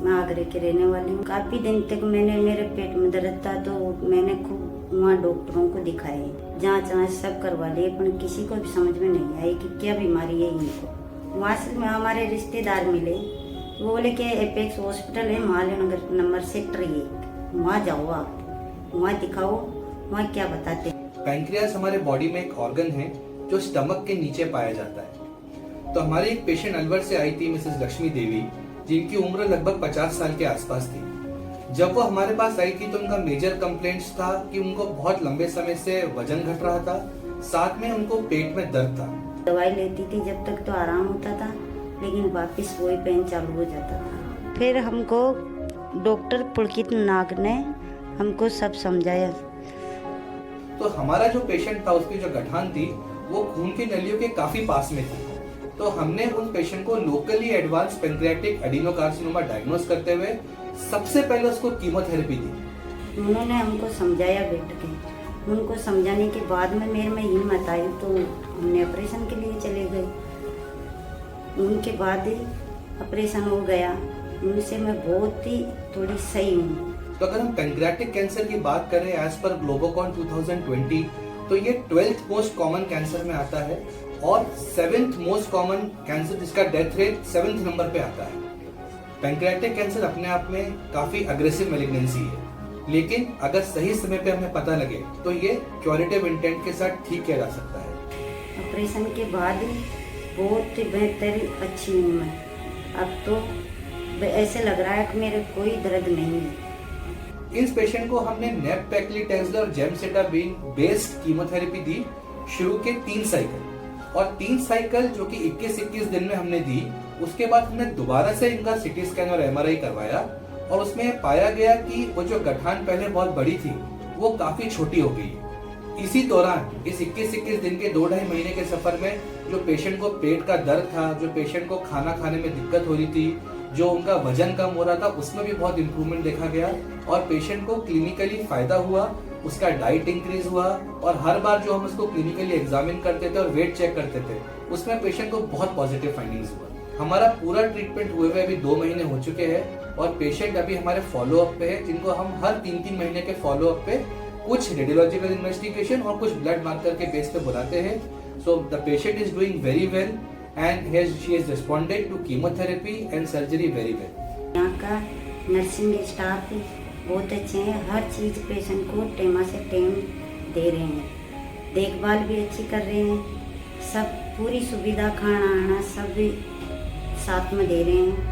मैं आगरे की रहने वाली हूँ। काफ़ी दिन तक मेरे पेट में दर्द था, तो मैंने खूब वहाँ डॉक्टरों को दिखाए, जाँच सब करवा लिए, पर किसी को भी समझ में नहीं आई कि क्या बीमारी है इनको। वहाँ से हमारे रिश्तेदार मिले, वो बोले कि एपेक्स हॉस्पिटल है महानगर नंबर सेक्टर 1, वहाँ जाओ, आप वहाँ दिखाओ, वहाँ क्या बताते। पैंक्रियास हमारे बॉडी में एक ऑर्गन है जो स्टमक के नीचे पाया जाता है। तो हमारी एक पेशेंट अलवर से आई थी, मिसेस लक्ष्मी देवी, जिनकी उम्र लगभग 50 साल के आसपास थी। जब वो हमारे पास आई थी तो उनका मेजर कंप्लेंट्स था कि उनको बहुत लंबे समय से वजन घट रहा था, साथ में उनको पेट में दर्द था। दवाई लेती थी जब तक तो आराम होता था, लेकिन वापस वही पेन चालू हो जाता था। फिर हमको डॉक्टर पुलकित नाग ने हमको सब समझाया। तो हमारा जो पेशेंट था, उसकी जो गठान थी वो खून की नलियों के काफी पास में थी। तो हमने उन पेशेंट को locally advance pancreatic adenocarcinoma diagnose करते हुए सबसे पहले उसको कीमोथेरेपी दी। उन्होंने हमको समझाया बैठ के। उनको समझाने के बाद में मेरे में हिम्मत आई, तो हमने ऑपरेशन के लिए चले गए। उनके बाद ही ऑपरेशन हो गया। उनसे मैं बहुत ही थोड़ी सही हूँ। तो अगर हम पैंक्रियाटिक कैंसर की बात करें एज पर ग्लोबोकॉन 2020, तो ये 12th मोस्ट कॉमन कैंसर में आता है और 7th मोस्ट कॉमन कैंसर जिसका डेथ रेट 7th नंबर पे आता है। पैंक्रियाटिक कैंसर अपने आप में काफी अग्रेसिव मैलिग्नेंसी है, लेकिन अगर सही समय पे हमें पता लगे तो ये क्यूरेटिव इंटेंट के साथ ठीक किया जा सकता है। ऑपरेशन के बाद बहुत ही बेहतर अच्छी हूँ मैं। अब तो ऐसे लग रहा है कि मेरे कोई दर्द नहीं है। इस पेशेंट को हमने नेब-पैक्लीटेक्सेल और जेमसिटाबिन बेस्ड कीमोथेरेपी दी शुरू के 3 साइकिल, और 3 साइकिल जो कि 21-21 दिन में हमने दी। उसके बाद हमने दोबारा से इनका सीटी स्कैन और एमआरआई करवाया, और उसमें पाया गया कि वो जो गठान पहले बहुत बड़ी थी वो काफी छोटी हो गई। इसी दौरान इस 21-21 दिन के 2-2.5 महीने के सफर में जो पेशेंट को पेट का दर्द था, जो पेशेंट को खाना खाने में दिक्कत हो रही थी, जो उनका वजन कम हो रहा था, उसमें भी बहुत इंप्रूवमेंट देखा गया, और पेशेंट को क्लिनिकली फायदा हुआ, उसका डाइट इंक्रीज हुआ, और हर बार जो हम उसको क्लिनिकली एग्जामिन करते थे और वेट चेक करते थे, उसमें पेशेंट को बहुत पॉजिटिव फाइंडिंग्स हुआ। हमारा पूरा ट्रीटमेंट हुए हुए अभी 2 महीने हो चुके हैं, और पेशेंट अभी हमारे फॉलोअप पे है, जिनको हम हर 3-3 महीने के फॉलोअप पे कुछ रेडियोलॉजिकल इन्वेस्टिगेशन और कुछ ब्लड मार्कर के बेस पे बुलाते हैं। So the patient is doing very well and she has responded to chemotherapy and surgery very well. यहाँ का नर्सिंग स्टाफ बहुत अच्छे हैं, हर चीज़ पेशेंट को टेमा से टेम दे रहे हैं, देखभाल भी अच्छी कर रहे हैं, सब पूरी सुविधा, खाना आना सब भी साथ में दे रहे हैं।